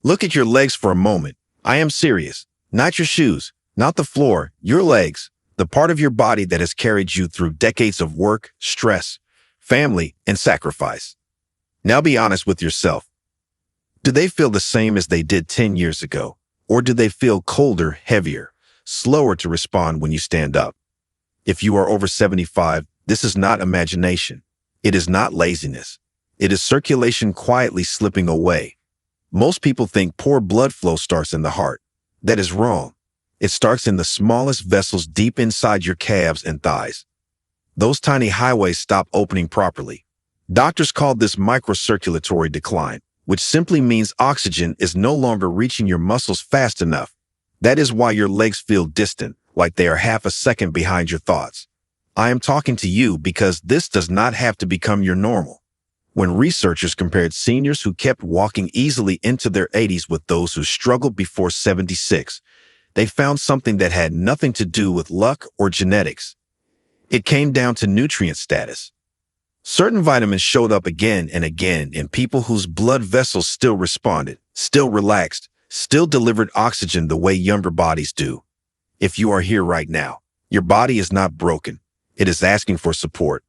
Look at your legs for a moment. I am serious. Not your shoes, not the floor, your legs, the part of your body that has carried you through decades of work, stress, family, and sacrifice. Now be honest with yourself. Do they feel the same as they did 10 years ago? Or do they feel colder, heavier, slower to respond when you stand up? If you are over 75, this is not imagination. It is not laziness. It is circulation quietly slipping away. Most people think poor blood flow starts in the heart. That is wrong. It starts in the smallest vessels deep inside your calves and thighs. Those tiny highways stop opening properly. Doctors call this microcirculatory decline, which simply means oxygen is no longer reaching your muscles fast enough. That is why your legs feel distant, like they are half a second behind your thoughts. I am talking to you because this does not have to become your normal. When researchers compared seniors who kept walking easily into their 80s with those who struggled before 76, they found something that had nothing to do with luck or genetics. It came down to nutrient status. Certain vitamins showed up again and again in people whose blood vessels still responded, still relaxed, still delivered oxygen the way younger bodies do. If you are here right now, your body is not broken. It is asking for support.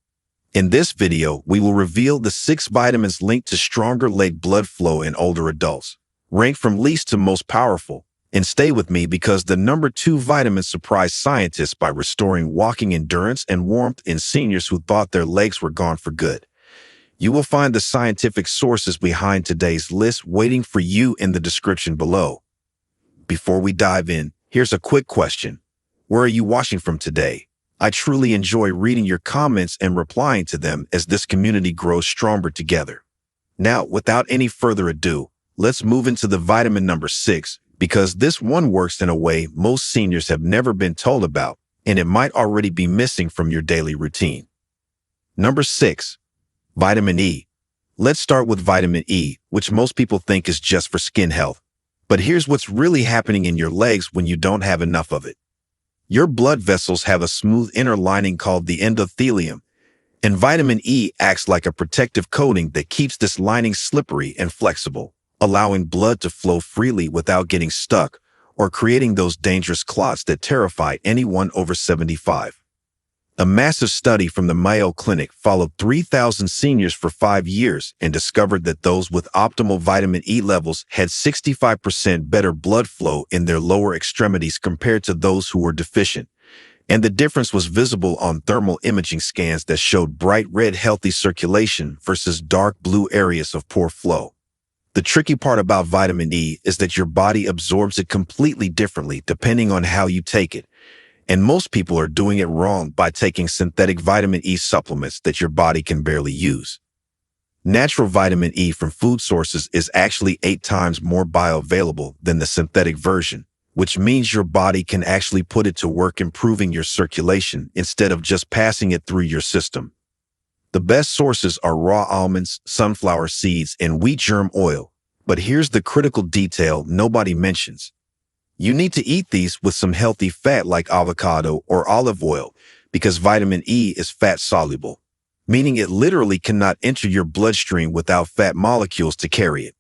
In this video, we will reveal the 6 vitamins linked to stronger leg blood flow in older adults, ranked from least to most powerful. And stay with me because the number 2 vitamin surprised scientists by restoring walking endurance and warmth in seniors who thought their legs were gone for good. You will find the scientific sources behind today's list waiting for you in the description below. Before we dive in, here's a quick question. Where are you watching from today? I truly enjoy reading your comments and replying to them as this community grows stronger together. Now, without any further ado, let's move into the vitamin number 6, because this one works in a way most seniors have never been told about, and it might already be missing from your daily routine. Number 6, vitamin E. Let's start with vitamin E, which most people think is just for skin health. But here's what's really happening in your legs when you don't have enough of it. Your blood vessels have a smooth inner lining called the endothelium, and vitamin E acts like a protective coating that keeps this lining slippery and flexible, allowing blood to flow freely without getting stuck or creating those dangerous clots that terrify anyone over 75. A massive study from the Mayo Clinic followed 3,000 seniors for 5 years and discovered that those with optimal vitamin E levels had 65% better blood flow in their lower extremities compared to those who were deficient. And the difference was visible on thermal imaging scans that showed bright red healthy circulation versus dark blue areas of poor flow. The tricky part about vitamin E is that your body absorbs it completely differently depending on how you take it. And most people are doing it wrong by taking synthetic vitamin E supplements that your body can barely use. Natural vitamin E from food sources is actually 8 times more bioavailable than the synthetic version, which means your body can actually put it to work improving your circulation instead of just passing it through your system. The best sources are raw almonds, sunflower seeds, and wheat germ oil. But here's the critical detail nobody mentions. You need to eat these with some healthy fat like avocado or olive oil because vitamin E is fat soluble, meaning it literally cannot enter your bloodstream without fat molecules to carry it.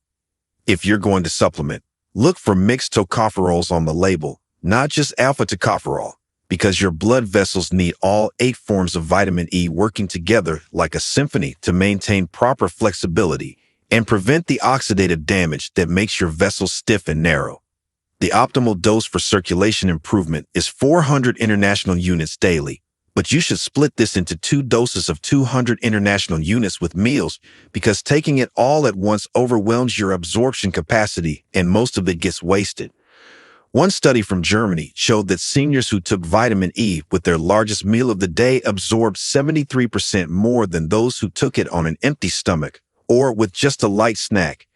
If you're going to supplement, look for mixed tocopherols on the label, not just alpha tocopherol, because your blood vessels need all 8 forms of vitamin E working together like a symphony to maintain proper flexibility and prevent the oxidative damage that makes your vessels stiff and narrow. The optimal dose for circulation improvement is 400 international units daily, but you should split this into 2 doses of 200 international units with meals because taking it all at once overwhelms your absorption capacity and most of it gets wasted. One study from Germany showed that seniors who took vitamin E with their largest meal of the day absorbed 73% more than those who took it on an empty stomach or with just a light snack.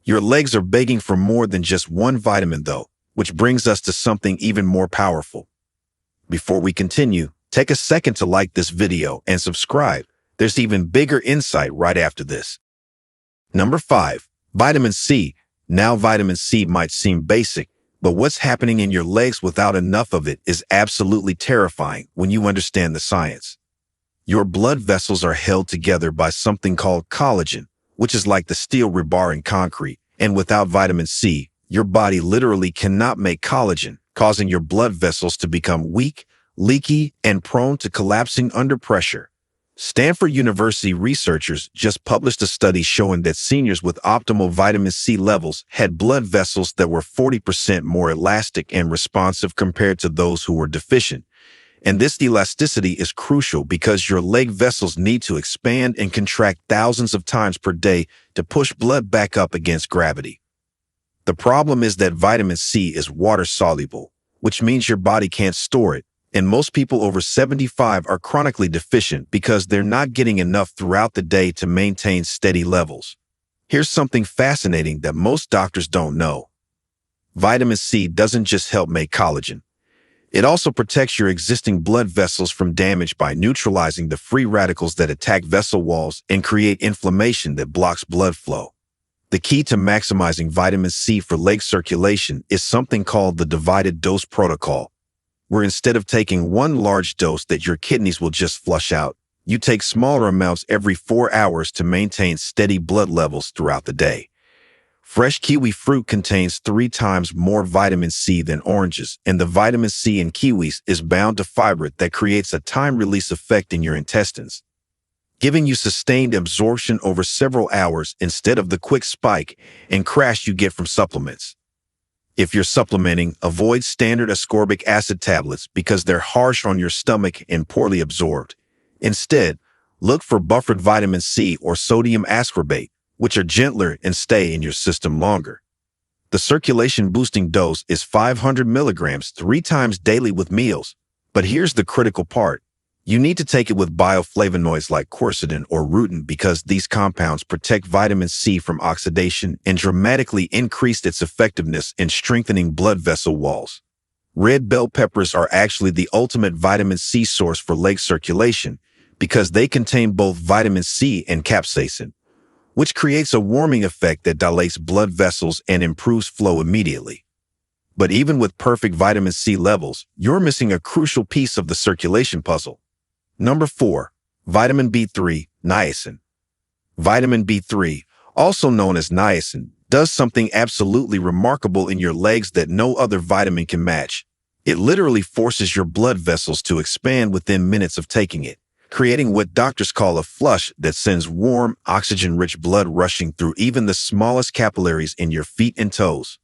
Your legs are begging for more than just one vitamin though, which brings us to something even more powerful. Before we continue, take a second to like this video and subscribe. There's even bigger insight right after this. Number 5, vitamin C. Now vitamin C might seem basic, but what's happening in your legs without enough of it is absolutely terrifying when you understand the science. Your blood vessels are held together by something called collagen, which is like the steel rebar in concrete, And without vitamin C, your body literally cannot make collagen, causing your blood vessels to become weak, leaky, and prone to collapsing under pressure. Stanford University researchers just published a study showing that seniors with optimal vitamin C levels had blood vessels that were 40% more elastic and responsive compared to those who were deficient. And this elasticity is crucial because your leg vessels need to expand and contract thousands of times per day to push blood back up against gravity. The problem is that vitamin C is water-soluble, which means your body can't store it, and most people over 75 are chronically deficient because they're not getting enough throughout the day to maintain steady levels. Here's something fascinating that most doctors don't know. Vitamin C doesn't just help make collagen. It also protects your existing blood vessels from damage by neutralizing the free radicals that attack vessel walls and create inflammation that blocks blood flow. The key to maximizing vitamin C for leg circulation is something called the divided dose protocol, where instead of taking one large dose that your kidneys will just flush out, you take smaller amounts every 4 hours to maintain steady blood levels throughout the day. Fresh kiwi fruit contains 3 times more vitamin C than oranges, and the vitamin C in kiwis is bound to fiber that creates a time-release effect in your intestines, giving you sustained absorption over several hours instead of the quick spike and crash you get from supplements. If you're supplementing, avoid standard ascorbic acid tablets because they're harsh on your stomach and poorly absorbed. Instead, look for buffered vitamin C or sodium ascorbate, which are gentler and stay in your system longer. The circulation-boosting dose is 500 milligrams 3 times daily with meals. But here's the critical part. You need to take it with bioflavonoids like quercetin or rutin because these compounds protect vitamin C from oxidation and dramatically increase its effectiveness in strengthening blood vessel walls. Red bell peppers are actually the ultimate vitamin C source for leg circulation because they contain both vitamin C and capsaicin, which creates a warming effect that dilates blood vessels and improves flow immediately. But even with perfect vitamin C levels, you're missing a crucial piece of the circulation puzzle. Number 4, vitamin B3, niacin. Vitamin B3, also known as niacin, does something absolutely remarkable in your legs that no other vitamin can match. It literally forces your blood vessels to expand within minutes of taking it, creating what doctors call a flush that sends warm, oxygen-rich blood rushing through even the smallest capillaries in your feet and toes.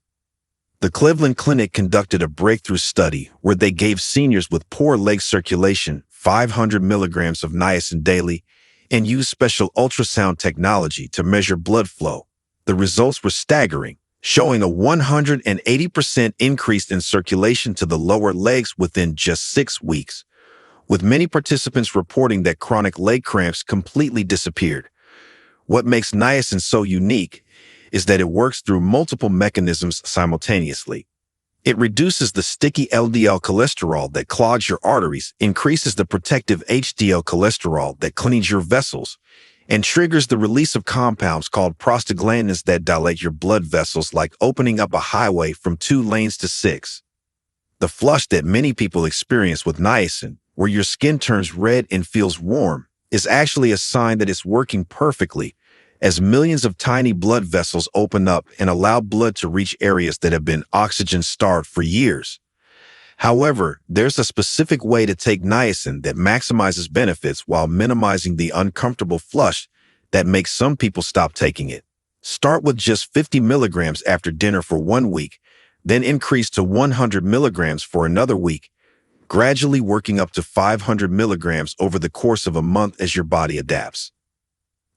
The Cleveland Clinic conducted a breakthrough study where they gave seniors with poor leg circulation 500 milligrams of niacin daily and used special ultrasound technology to measure blood flow. The results were staggering, showing a 180% increase in circulation to the lower legs within just 6 weeks, with many participants reporting that chronic leg cramps completely disappeared. What makes niacin so unique is that it works through multiple mechanisms simultaneously. It reduces the sticky LDL cholesterol that clogs your arteries, increases the protective HDL cholesterol that cleans your vessels, and triggers the release of compounds called prostaglandins that dilate your blood vessels like opening up a highway from 2 lanes to 6. The flush that many people experience with niacin, where your skin turns red and feels warm, is actually a sign that it's working perfectly, as millions of tiny blood vessels open up and allow blood to reach areas that have been oxygen-starved for years. However, there's a specific way to take niacin that maximizes benefits while minimizing the uncomfortable flush that makes some people stop taking it. Start with just 50 milligrams after dinner for 1 week, then increase to 100 milligrams for another week, gradually working up to 500 milligrams over the course of a month as your body adapts.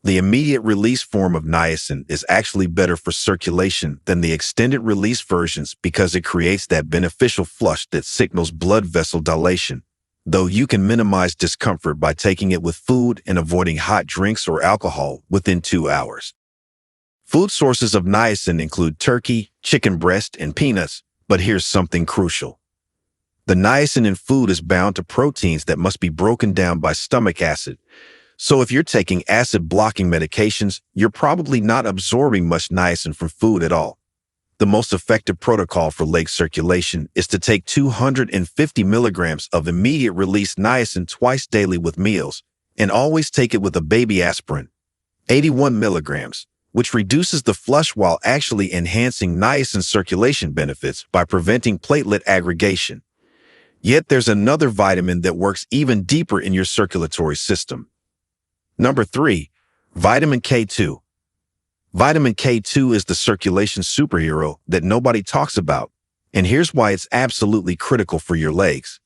The immediate release form of niacin is actually better for circulation than the extended release versions because it creates that beneficial flush that signals blood vessel dilation, though you can minimize discomfort by taking it with food and avoiding hot drinks or alcohol within 2 hours. Food sources of niacin include turkey, chicken breast, and peanuts, but here's something crucial. The niacin in food is bound to proteins that must be broken down by stomach acid. So if you're taking acid-blocking medications, you're probably not absorbing much niacin from food at all. The most effective protocol for leg circulation is to take 250 milligrams of immediate-release niacin twice daily with meals, and always take it with a baby aspirin. 81 milligrams, which reduces the flush while actually enhancing niacin circulation benefits by preventing platelet aggregation. Yet there's another vitamin that works even deeper in your circulatory system. Number 3, vitamin K2. Vitamin K2 is the circulation superhero that nobody talks about, and here's why it's absolutely critical for your legs.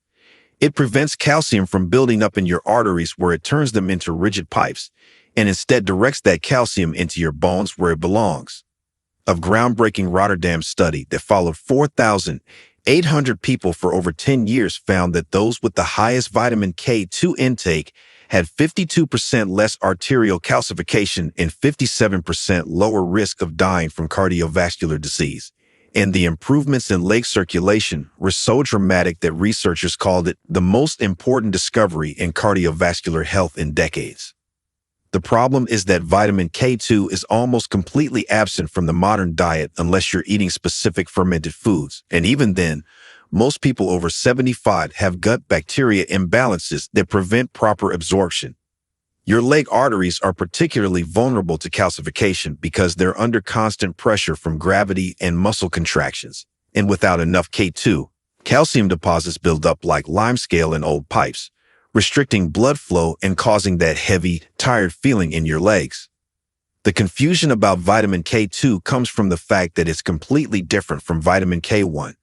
It prevents calcium from building up in your arteries where it turns them into rigid pipes, and instead directs that calcium into your bones where it belongs. A groundbreaking Rotterdam study that followed 4,800 people for over 10 years found that those with the highest vitamin K2 intake had 52% less arterial calcification and 57% lower risk of dying from cardiovascular disease. And the improvements in leg circulation were so dramatic that researchers called it the most important discovery in cardiovascular health in decades. The problem is that vitamin K2 is almost completely absent from the modern diet unless you're eating specific fermented foods. And even then, most people over 75 have gut bacteria imbalances that prevent proper absorption. Your leg arteries are particularly vulnerable to calcification because they're under constant pressure from gravity and muscle contractions. And without enough K2, calcium deposits build up like limescale in old pipes, restricting blood flow and causing that heavy, tired feeling in your legs. The confusion about vitamin K2 comes from the fact that it's completely different from vitamin K1,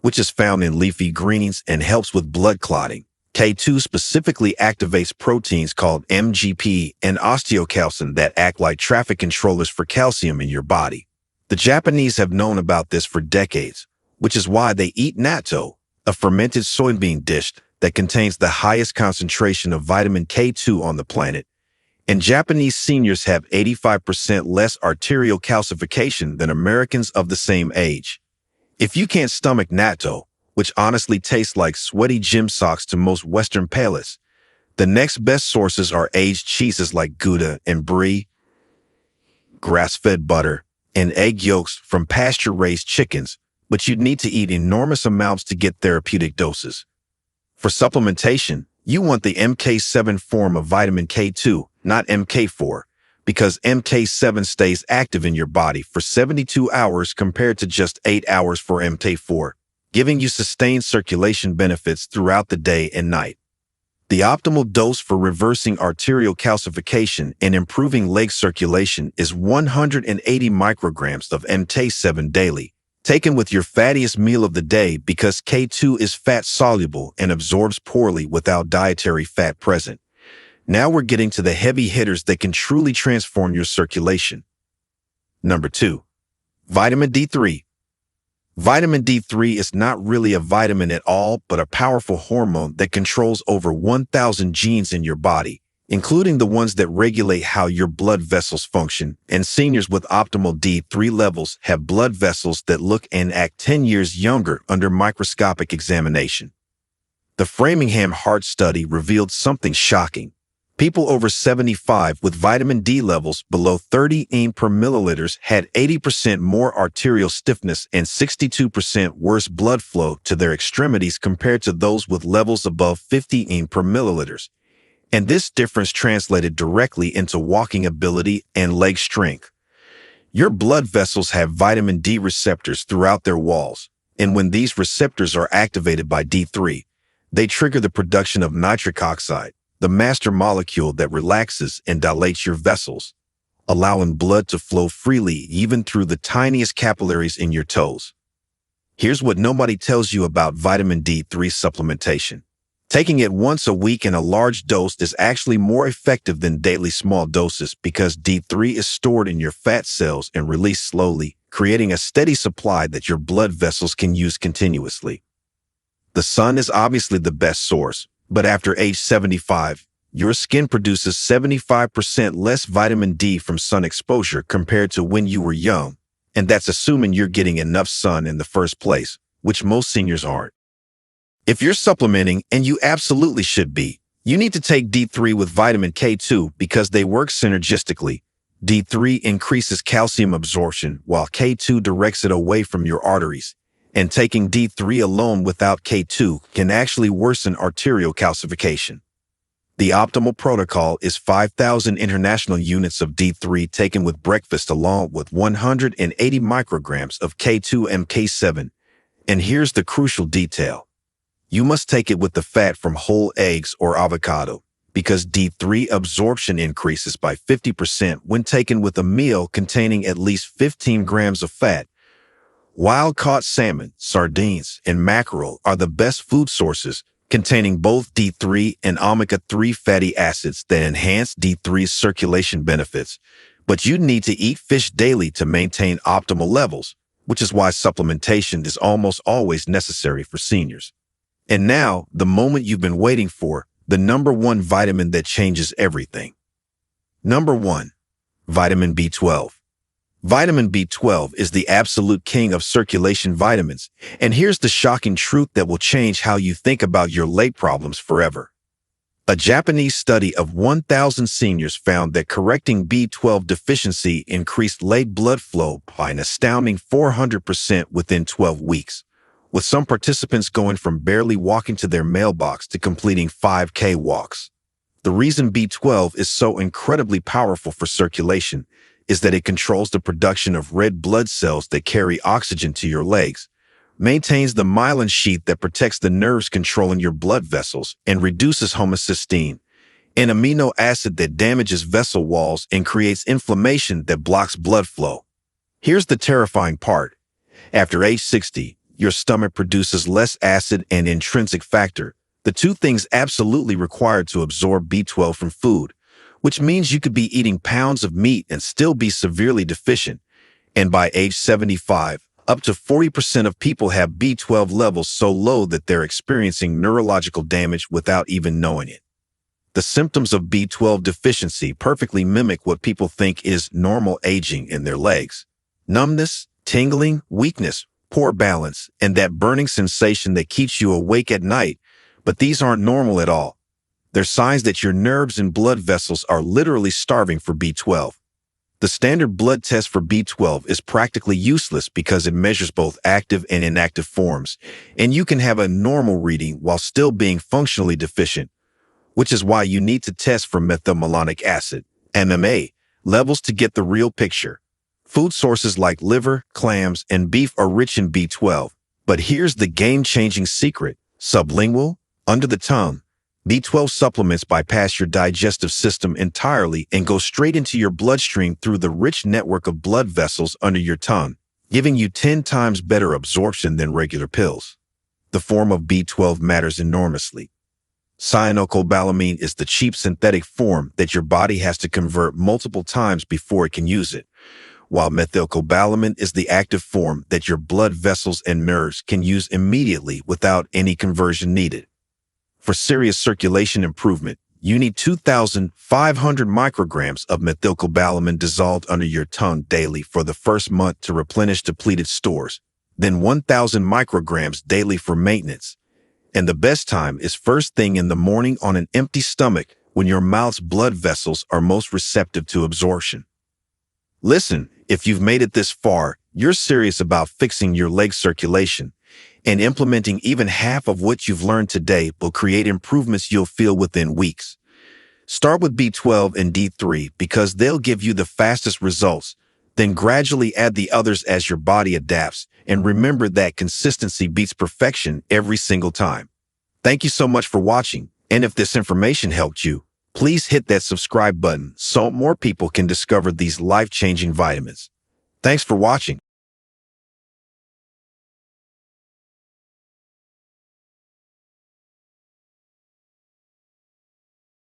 which is found in leafy greens and helps with blood clotting. K2 specifically activates proteins called MGP and osteocalcin that act like traffic controllers for calcium in your body. The Japanese have known about this for decades, which is why they eat natto, a fermented soybean dish that contains the highest concentration of vitamin K2 on the planet. And Japanese seniors have 85% less arterial calcification than Americans of the same age. If you can't stomach natto, which honestly tastes like sweaty gym socks to most Western palates, the next best sources are aged cheeses like Gouda and Brie, grass-fed butter, and egg yolks from pasture-raised chickens, but you'd need to eat enormous amounts to get therapeutic doses. For supplementation, you want the MK7 form of vitamin K2, not MK4, because MK7 stays active in your body for 72 hours compared to just 8 hours for MK4, giving you sustained circulation benefits throughout the day and night. The optimal dose for reversing arterial calcification and improving leg circulation is 180 micrograms of MK7 daily, taken with your fattiest meal of the day because K2 is fat-soluble and absorbs poorly without dietary fat present. Now we're getting to the heavy hitters that can truly transform your circulation. Number 2, vitamin D3. Vitamin D3 is not really a vitamin at all, but a powerful hormone that controls over 1,000 genes in your body, including the ones that regulate how your blood vessels function. And seniors with optimal D3 levels have blood vessels that look and act 10 years younger under microscopic examination. The Framingham Heart Study revealed something shocking. People over 75 with vitamin D levels below 30 ppm per milliliters had 80% more arterial stiffness and 62% worse blood flow to their extremities compared to those with levels above 50 ppm per milliliters. And this difference translated directly into walking ability and leg strength. Your blood vessels have vitamin D receptors throughout their walls, and when these receptors are activated by D3, they trigger the production of nitric oxide, the master molecule that relaxes and dilates your vessels, allowing blood to flow freely even through the tiniest capillaries in your toes. Here's what nobody tells you about vitamin D3 supplementation. Taking it once a week in a large dose is actually more effective than daily small doses because D3 is stored in your fat cells and released slowly, creating a steady supply that your blood vessels can use continuously. The sun is obviously the best source, but after age 75, your skin produces 75% less vitamin D from sun exposure compared to when you were young, and that's assuming you're getting enough sun in the first place, which most seniors aren't. If you're supplementing, and you absolutely should be, you need to take D3 with vitamin K2 because they work synergistically. D3 increases calcium absorption while K2 directs it away from your arteries, and taking D3 alone without K2 can actually worsen arterial calcification. The optimal protocol is 5,000 international units of D3 taken with breakfast along with 180 micrograms of K2 and K7. And here's the crucial detail. You must take it with the fat from whole eggs or avocado, because D3 absorption increases by 50% when taken with a meal containing at least 15 grams of fat. Wild-caught salmon, sardines, and mackerel are the best food sources, containing both D3 and omega-3 fatty acids that enhance D3's circulation benefits. But you need to eat fish daily to maintain optimal levels, which is why supplementation is almost always necessary for seniors. And now, the moment you've been waiting for, the number one vitamin that changes everything. Number 1. Vitamin B12. Vitamin B12 is the absolute king of circulation vitamins, and here's the shocking truth that will change how you think about your leg problems forever. A Japanese study of 1,000 seniors found that correcting B12 deficiency increased leg blood flow by an astounding 400% within 12 weeks, with some participants going from barely walking to their mailbox to completing 5K walks. The reason B12 is so incredibly powerful for circulation is that it controls the production of red blood cells that carry oxygen to your legs, maintains the myelin sheath that protects the nerves controlling your blood vessels, and reduces homocysteine, an amino acid that damages vessel walls and creates inflammation that blocks blood flow. Here's the terrifying part. After age 60, your stomach produces less acid and intrinsic factor, the two things absolutely required to absorb B12 from food, which means you could be eating pounds of meat and still be severely deficient. And by age 75, up to 40% of people have B12 levels so low that they're experiencing neurological damage without even knowing it. The symptoms of B12 deficiency perfectly mimic what people think is normal aging in their legs. Numbness, tingling, weakness, poor balance, and that burning sensation that keeps you awake at night. But these aren't normal at all. They're signs that your nerves and blood vessels are literally starving for B12. The standard blood test for B12 is practically useless because it measures both active and inactive forms, and you can have a normal reading while still being functionally deficient, which is why you need to test for methylmalonic acid, MMA, levels to get the real picture. Food sources like liver, clams, and beef are rich in B12, but here's the game-changing secret. Sublingual, under the tongue, B12 supplements bypass your digestive system entirely and go straight into your bloodstream through the rich network of blood vessels under your tongue, giving you 10 times better absorption than regular pills. The form of B12 matters enormously. Cyanocobalamin is the cheap synthetic form that your body has to convert multiple times before it can use it, while methylcobalamin is the active form that your blood vessels and nerves can use immediately without any conversion needed. For serious circulation improvement, you need 2,500 micrograms of methylcobalamin dissolved under your tongue daily for the first month to replenish depleted stores, then 1,000 micrograms daily for maintenance. And the best time is first thing in the morning on an empty stomach when your mouth's blood vessels are most receptive to absorption. Listen, if you've made it this far, you're serious about fixing your leg circulation, and implementing even half of what you've learned today will create improvements you'll feel within weeks. Start with B12 and D3 because they'll give you the fastest results, then gradually add the others as your body adapts, and remember that consistency beats perfection every single time. Thank you so much for watching, and if this information helped you, please hit that subscribe button so more people can discover these life-changing vitamins. Thanks for watching.